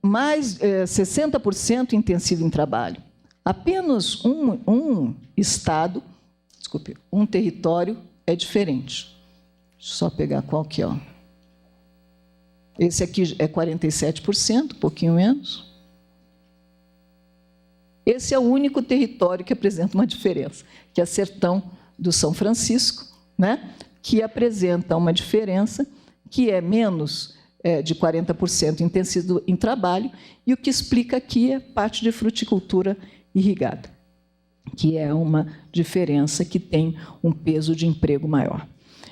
mais 60% intensivo em trabalho. Apenas um estado, desculpe, um território é diferente. Deixa eu só pegar qual que é. Ó. Esse aqui é 47%, um pouquinho menos. Esse é o único território que apresenta uma diferença, que é o Sertão do São Francisco, né? Que apresenta uma diferença que é menos de 40% intensivo em trabalho, e o que explica aqui é parte de fruticultura irrigada, que é uma diferença que tem um peso de emprego maior.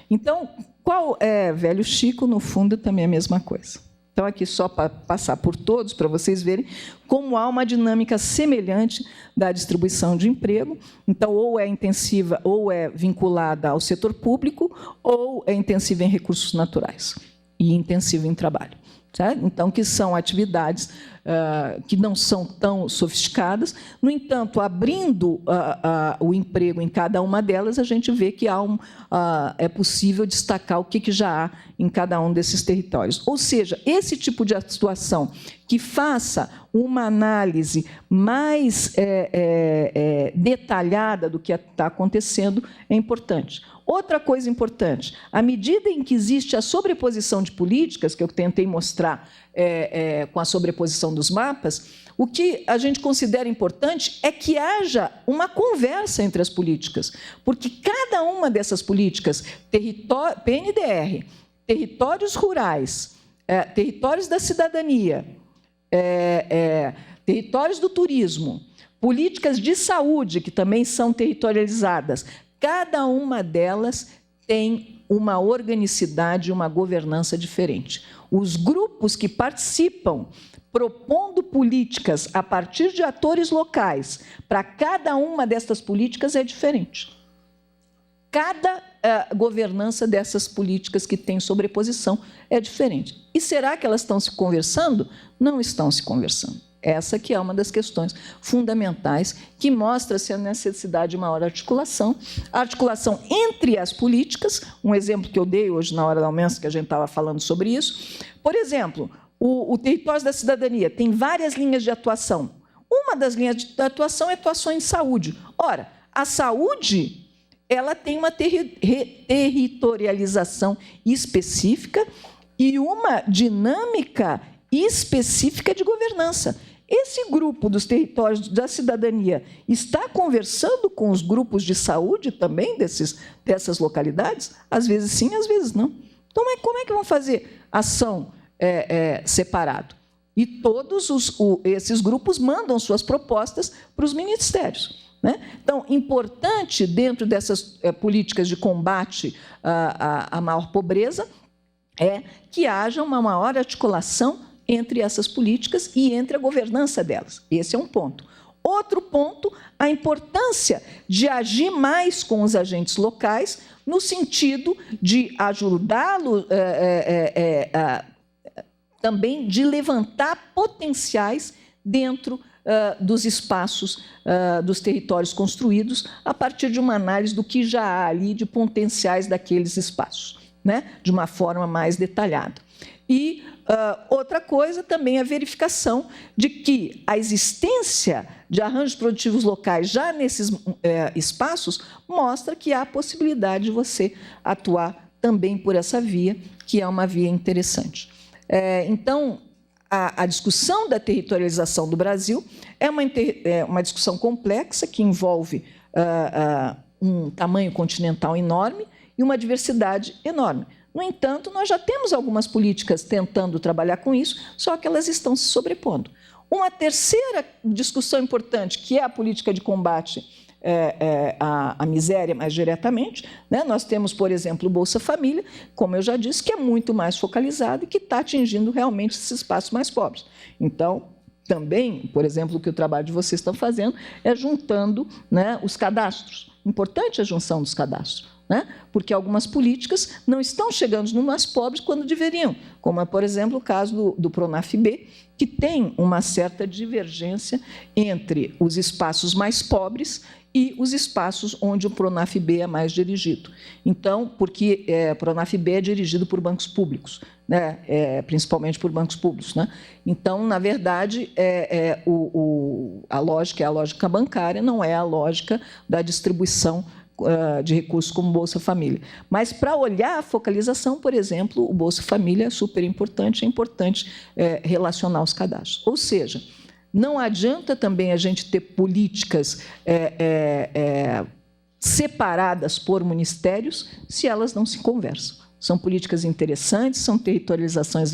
Então, qual é Velho Chico? No fundo, também é a mesma coisa. Então, aqui só para passar por todos, para vocês verem como há uma dinâmica semelhante da distribuição de emprego. Então, ou é intensiva, ou é vinculada ao setor público, ou é intensiva em recursos naturais e intensiva em trabalho. Certo? Então, que são atividades que não são tão sofisticadas. No entanto, abrindo o emprego em cada uma delas, a gente vê que é possível destacar o que já há em cada um desses territórios. Ou seja, esse tipo de atuação que faça uma análise mais detalhada do que está acontecendo é importante. Outra coisa importante, à medida em que existe a sobreposição de políticas, que eu tentei mostrar com a sobreposição dos mapas, o que a gente considera importante é que haja uma conversa entre as políticas, porque cada uma dessas políticas, PNDR, territórios rurais, territórios da cidadania, territórios do turismo, políticas de saúde, que também são territorializadas, cada uma delas tem uma organicidade, uma governança diferente. Os grupos que participam propondo políticas a partir de atores locais para cada uma destas políticas é diferente. Cada governança dessas políticas que tem sobreposição é diferente. E será que elas estão se conversando? Não estão se conversando. Essa que é uma das questões fundamentais que mostra-se a necessidade de maior articulação, a articulação entre as políticas, um exemplo que eu dei hoje na hora do almoço, que a gente estava falando sobre isso. Por exemplo, o Territórios da Cidadania tem várias linhas de atuação. Uma das linhas de atuação é atuação em saúde. Ora, a saúde ela tem uma territorialização específica e uma dinâmica específica de governança. Esse grupo dos territórios da cidadania está conversando com os grupos de saúde também dessas localidades? Às vezes sim, às vezes não. Então, como é que vão fazer ação separado? E todos esses grupos mandam suas propostas para os ministérios. Né? Então, importante, dentro dessas políticas de combate à maior pobreza, é que haja uma maior articulação entre essas políticas e entre a governança delas. Esse é um ponto. Outro ponto, a importância de agir mais com os agentes locais, no sentido de ajudá-los também de levantar potenciais dentro dos espaços dos territórios construídos, a partir de uma análise do que já há ali de potenciais daqueles espaços, né? De uma forma mais detalhada. E outra coisa também é a verificação de que a existência de arranjos produtivos locais já nesses espaços mostra que há a possibilidade de você atuar também por essa via, que é uma via interessante. Então, a discussão da territorialização do Brasil é uma discussão complexa que envolve um tamanho continental enorme e uma diversidade enorme. No entanto, nós já temos algumas políticas tentando trabalhar com isso, só que elas estão se sobrepondo. Uma terceira discussão importante, que é a política de combate à miséria mais diretamente, né? Nós temos, por exemplo, o Bolsa Família, como eu já disse, que é muito mais focalizado e que está atingindo realmente esses espaços mais pobres. Então, também, por exemplo, o que o trabalho de vocês estão fazendo é juntando, né, os cadastros. Importante a junção dos cadastros. né? Porque algumas políticas não estão chegando no mais pobres quando deveriam, como é, por exemplo, o caso do Pronaf-B, que tem uma certa divergência entre os espaços mais pobres e os espaços onde o Pronaf-B é mais dirigido. Então, porque o Pronaf-B é dirigido por bancos públicos, né? Principalmente por bancos públicos, né? Então, na verdade, a lógica é a lógica bancária, não é a lógica da distribuição de recursos como Bolsa Família. Mas, para olhar a focalização, por exemplo, o Bolsa Família é super importante, é importante relacionar os cadastros. Ou seja, não adianta também a gente ter políticas separadas por ministérios se elas não se conversam. São políticas interessantes, são territorializações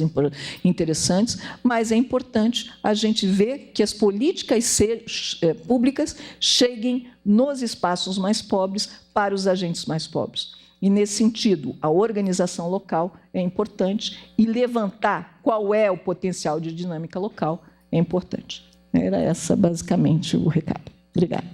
interessantes, mas é importante a gente ver que as políticas públicas cheguem nos espaços mais pobres para os agentes mais pobres. E, nesse sentido, a organização local é importante e levantar qual é o potencial de dinâmica local é importante. Era essa, basicamente, o recado. Obrigada.